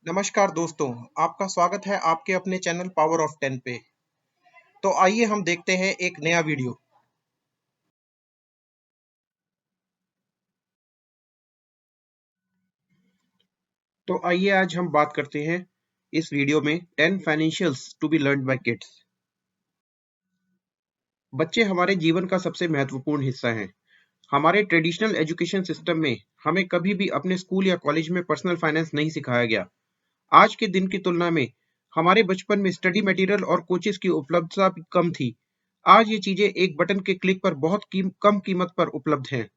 नमस्कार दोस्तों, आपका स्वागत है आपके अपने चैनल पावर ऑफ 10 पे। तो आइए हम देखते हैं एक नया वीडियो। तो आइए आज हम बात करते हैं इस वीडियो में 10 financials to be learned by kids. बच्चे हमारे जीवन का सबसे महत्वपूर्ण हिस्सा हैं। हमारे ट्रेडिशनल एजुकेशन सिस्टम में हमें कभी भी अपने स्कूल या कॉलेज में पर्सनल फाइनेंस नहीं सिखाया गया। आज के दिन की तुलना में हमारे बचपन में स्टडी मटेरियल और कोचेस की उपलब्धता भी कम थी। आज ये चीजें एक बटन के क्लिक पर बहुत कम कीमत पर उपलब्ध हैं।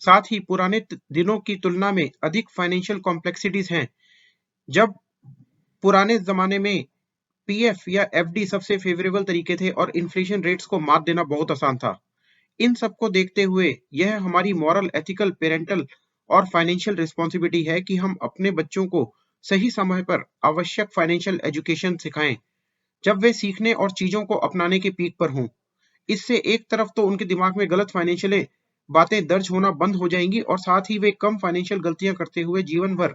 साथ ही पुराने दिनों की तुलना में अधिक फाइनेंशियल कॉम्प्लेक्सिटीज हैं। जब पुराने जमाने में पीएफ या एफडी सबसे फेवरेबल तरीके थे और इन्फ्लेशन रेट्स को मात देना बहुत आसान था। इन सबको देखते हुए यह हमारी मॉरल, एथिकल, पेरेंटल और फाइनेंशियल रिस्पॉन्सिबिलिटी है कि हम अपने बच्चों को सही समय पर आवश्यक फाइनेंशियल एजुकेशन सिखाएं, जब वे सीखने और चीजों को अपनाने के पीक पर हों। इससे एक तरफ तो उनके दिमाग में गलत फाइनेंशियल बातें दर्ज होना बंद हो जाएंगी और साथ ही वे कम फाइनेंशियल गलतियां करते हुए जीवन भर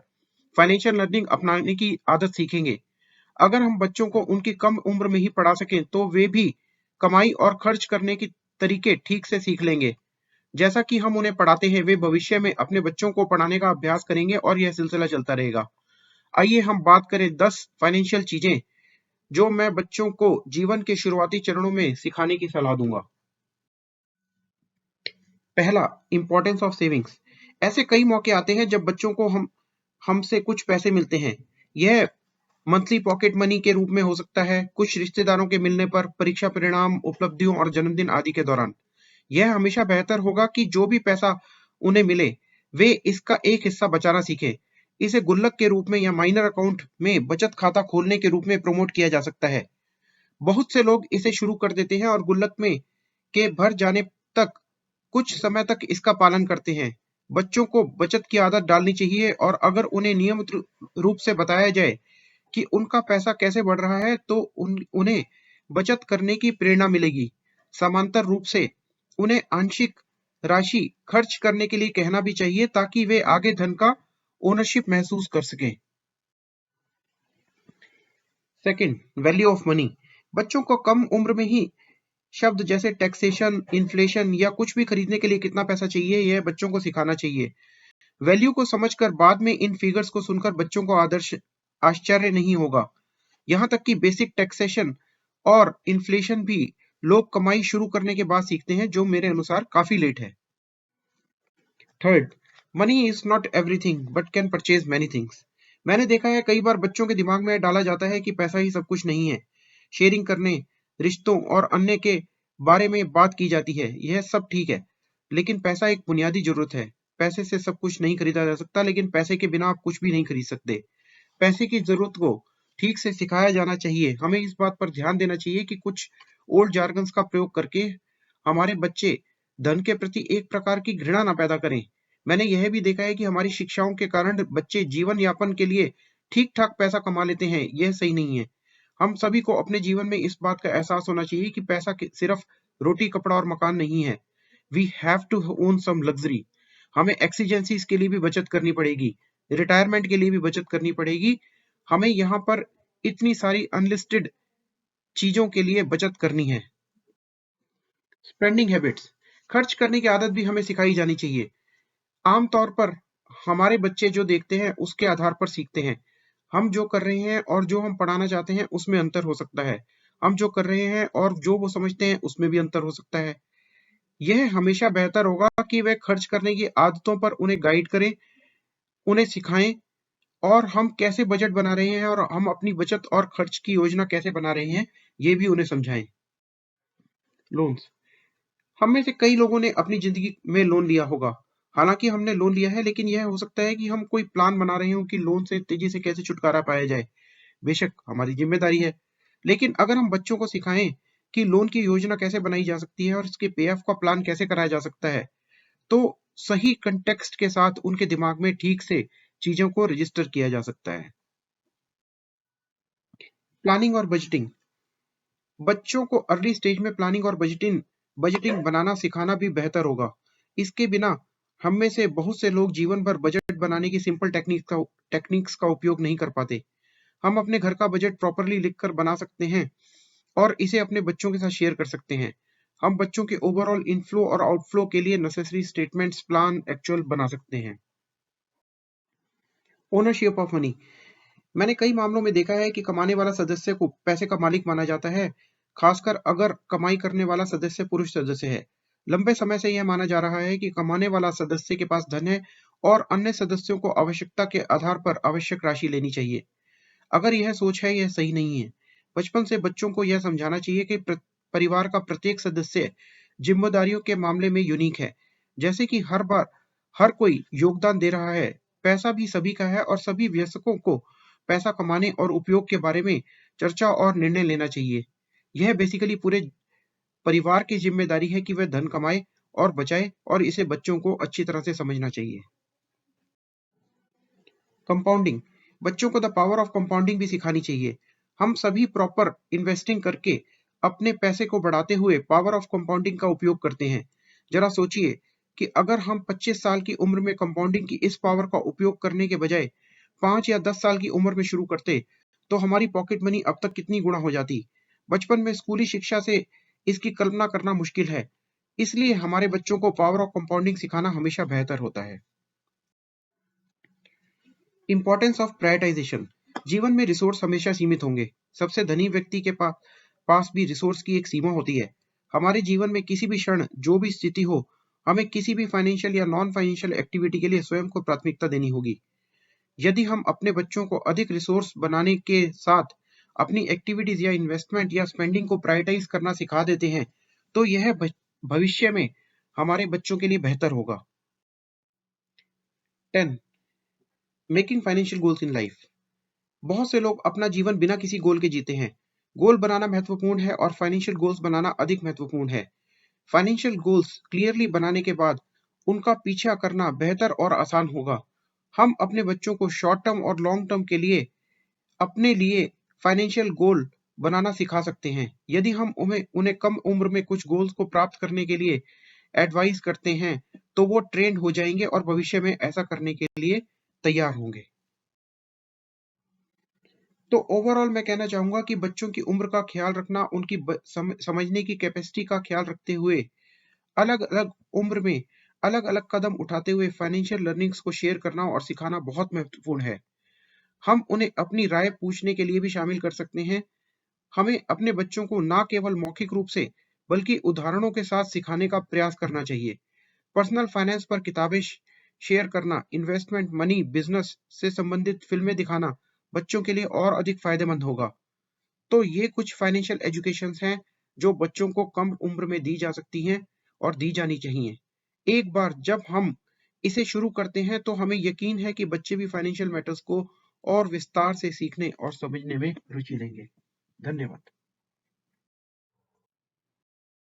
फाइनेंशियल लर्निंग अपनाने की आदत सीखेंगे। अगर हम बच्चों को उनकी कम उम्र में ही पढ़ा सकें तो वे भी कमाई और खर्च करने के तरीके ठीक से सीख लेंगे। जैसा कि हम उन्हें पढ़ाते हैं वे भविष्य में अपने बच्चों को पढ़ाने का अभ्यास करेंगे और यह सिलसिला चलता रहेगा। आइए हम बात करें 10 फाइनेंशियल चीजें जो मैं बच्चों को जीवन के शुरुआती चरणों में सिखाने की सलाह दूंगा। पहला, इंपॉर्टेंस ऑफ सेविंग्स। ऐसे कई मौके आते हैं जब बच्चों को हमसे कुछ पैसे मिलते हैं। यह मंथली पॉकेट मनी के रूप में हो सकता है, कुछ रिश्तेदारों के मिलने पर, परीक्षा परिणाम, उपलब्धियों और जन्मदिन आदि के दौरान। यह हमेशा बेहतर होगा कि जो भी पैसा उन्हें मिले वे इसका एक हिस्सा बचाना सीखें। इसे गुल्लक के रूप में या माइनर अकाउंट में बचत खाता खोलने के रूप में प्रमोट किया जा सकता है। बहुत से लोग इसे शुरू कर देते हैं और गुल्लक में के भर जाने तक कुछ समय तक इसका पालन करते हैं। बच्चों को बचत की आदत डालनी चाहिए और अगर उन्हें नियमित रूप से बताया जाए कि उनका पैसा कैसे बढ़ रहा है तो उन्हें बचत करने की प्रेरणा मिलेगी। समांतर रूप से उन्हें आंशिक राशि खर्च करने के लिए कहना भी चाहिए ताकि वे आगे धन का ओनरशिप महसूस कर सकें। Second, value of money. बच्चों को कम उम्र में ही शब्द जैसे टैक्सेशन, इन्फ्लेशन या कुछ भी खरीदने के लिए कितना पैसा चाहिए, यह बच्चों को सिखाना चाहिए। वैल्यू को समझकर बाद में इन फिगर्स को सुनकर बच्चों को आश्चर्य नहीं होगा। यहाँ तक कि बेसिक टैक्सेशन और इन्फ्लेशन भी लोग कमाई शुरू करने के बाद सीखते हैं, जो मेरे अनुसार काफी लेट है। Third, money is not everything but can purchase many things. मैंने देखा है कई बार बच्चों के दिमाग में डाला जाता है कि पैसा ही सब कुछ नहीं है। शेयरिंग करने, रिश्तों और अन्य के बारे में बात की जाती है, यह सब ठीक है, लेकिन पैसा एक बुनियादी जरूरत है। पैसे से सब कुछ नहीं खरीदा जा सकता, लेकिन पैसे के बिना आप कुछ भी नहीं खरीद सकते। पैसे की जरूरत को ठीक से सिखाया जाना चाहिए। हमें इस बात पर ध्यान देना चाहिए कि कुछ ओल्ड जार्गन्स का प्रयोग करके हमारे बच्चे धन के प्रति एक प्रकार की घृणा ना पैदा करें। मैंने यह भी देखा है कि हमारी शिक्षाओं के कारण बच्चे जीवन यापन के लिए ठीक ठाक पैसा कमा लेते हैं, यह सही नहीं है। हम सभी को अपने जीवन में इस बात का एहसास होना चाहिए कि पैसा सिर्फ रोटी, कपड़ा और मकान नहीं है। We have to own some luxury. हमें एक्सीजेंसीज के लिए भी बचत करनी पड़ेगी, रिटायरमेंट के लिए भी बचत करनी पड़ेगी। हमें यहाँ पर इतनी सारी अनलिस्टेड चीजों के लिए बचत करनी है। Spending habits. खर्च करने की आदत भी हमें सिखाई जानी चाहिए। आम तौर पर हमारे बच्चे जो देखते हैं उसके आधार पर सीखते हैं। हम जो कर रहे हैं और जो हम पढ़ाना चाहते हैं उसमें अंतर हो सकता है। हम जो कर रहे हैं और जो वो समझते हैं उसमें भी अंतर हो सकता है। यह हमेशा बेहतर होगा कि वे खर्च करने की आदतों पर उन्हें गाइड करें, उन्हें सिखाएं और हम कैसे बजट बना रहे हैं और हम अपनी बचत और खर्च की योजना कैसे बना रहे हैं, ये भी उन्हें समझाएं। लोन्स। हम में से कई लोगों ने अपनी जिंदगी में लोन लिया होगा। हालांकि हमने लोन लिया है, लेकिन यह हो सकता है कि हम कोई प्लान बना रहे हो कि लोन से तेजी से कैसे छुटकारा पाया जाए। बेशक हमारी जिम्मेदारी है, लेकिन अगर हम बच्चों को सिखाएं कि लोन की योजना कैसे बनाई जा सकती है और इसके पे ऑफ का प्लान कैसे कराया जा सकता है, तो सही कंटेक्स्ट के साथ उनके दिमाग में ठीक से चीजों को रजिस्टर किया जा सकता है। प्लानिंग और बजटिंग। बच्चों को अर्ली स्टेज में प्लानिंग और बजटिंग बनाना सिखाना भी बेहतर होगा। इसके बिना हम में से बहुत से लोग जीवन भर बजट बनाने की सिंपल टेक्निक्स का उपयोग नहीं कर पाते। हम अपने घर का बजट प्रॉपर्ली लिखकर बना सकते हैं और इसे अपने बच्चों के साथ शेयर कर सकते हैं। हम बच्चों के ओवरऑल इनफ्लो और आउटफ्लो के लिए नेसेसरी स्टेटमेंट्स प्लान एक्चुअल बना सकते हैं। Ownership of money. मैंने कई मामलों में देखा है कि कमाने वाला सदस्य को पैसे का मालिक माना जाता है, खासकर अगर कमाई करने वाला सदस्य पुरुष सदस्य है। लंबे समय से यह माना जा रहा है कि कमाने वाला सदस्य के पास धन है और अन्य सदस्यों को आवश्यकता के आधार पर आवश्यक राशि लेनी चाहिए। अगर यह सोच है, यह सही नहीं है। बचपन से बच्चों को यह समझाना चाहिए कि परिवार का प्रत्येक सदस्य जिम्मेदारियों के मामले में यूनिक है। जैसे कि हर बार हर कोई योगदान दे रहा है, पैसा भी सभी का है और सभी वयस्कों को पैसा कमाने और उपयोग के बारे में चर्चा और निर्णय लेना चाहिए। यह बेसिकली पूरे परिवार की जिम्मेदारी है कि वह धन कमाए और बचाए और इसे बच्चों को अच्छी तरह से समझना चाहिए। कंपाउंडिंग। बच्चों को द पावर ऑफ कंपाउंडिंग भी सिखानी चाहिए। हम सभी प्रॉपर इन्वेस्टिंग करके अपने पैसे को बढ़ाते हुए पावर ऑफ कंपाउंडिंग का उपयोग करते हैं। जरा सोचिए कि अगर हम 25 साल की उम्र में कंपाउंडिंग की इस पावर का उपयोग करने के बजाय 5 या 10 साल की उम्र में शुरू करते, तो हमारी पॉकेट मनी अब तक कितनी गुना हो जाती। बचपन में स्कूली शिक्षा से इसकी कल्पना करना मुश्किल है, इसलिए हमारे बच्चों को पावर ऑफ कंपाउंडिंग सिखाना हमेशा बेहतर होता है। Importance of prioritisation. जीवन में रिसोर्स हमेशा सीमित होंगे। सबसे धनी व्यक्ति के पास भी रिसोर्स की एक सीमा होती है। हमारे जीवन में किसी भी क्षण जो भी स्थिति हो, हमें किसी भी फाइनेंशियल या नॉन फाइनेंशियल एक्टिविटी के लिए स्वयं को प्राथमिकता देनी होगी। यदि हम अपने बच्चों को अधिक रिसोर्स बनाने के साथ अपनी एक्टिविटीज या इन्वेस्टमेंट या स्पेंडिंग को प्रायोरिटाइज करना सिखा देते हैं, तो यह भविष्य में हमारे बच्चों के लिए बेहतर होगा। 10. Making financial goals in life. बहुत से लोग अपना जीवन बिना किसी गोल के जीते हैं। गोल बनाना महत्वपूर्ण है और फाइनेंशियल गोल्स बनाना अधिक महत्वपूर्ण है। फाइनेंशियल गोल्स क्लियरली बनाने के बाद उनका पीछा करना बेहतर और आसान होगा। हम अपने बच्चों को शॉर्ट टर्म और लॉन्ग टर्म के लिए अपने लिए फाइनेंशियल गोल बनाना सिखा सकते हैं। यदि हम उन्हें कम उम्र में कुछ गोल्स को प्राप्त करने के लिए एडवाइस करते हैं, तो वो ट्रेंड हो जाएंगे और भविष्य में ऐसा करने के लिए तैयार होंगे। तो ओवरऑल मैं कहना चाहूंगा कि बच्चों की उम्र का ख्याल रखना, उनकी समझने की कैपेसिटी का ख्याल रखते हुए अलग अलग उम्र में अलग अलग कदम उठाते हुए फाइनेंशियल लर्निंग्स को शेयर करना और सिखाना बहुत महत्वपूर्ण है। हम उन्हें अपनी राय पूछने के लिए भी शामिल कर सकते हैं। हमें अपने बच्चों को ना केवल मौखिक रूप से बल्कि उदाहरणों के साथ सिखाने का प्रयास करना चाहिए। पर्सनल फाइनेंस पर किताबें शेयर करना, इन्वेस्टमेंट, मनी, बिजनेस से संबंधित फिल्में दिखाना बच्चों के लिए और अधिक फायदेमंद होगा। तो ये कुछ फाइनेंशियल एजुकेशंस हैं जो बच्चों को कम उम्र में दी जा सकती हैं और दी जानी चाहिए। एक बार जब हम इसे शुरू करते हैं, तो हमें यकीन है कि बच्चे भी फाइनेंशियल मैटर्स को और विस्तार से सीखने और समझने में रुचि लेंगे। धन्यवाद।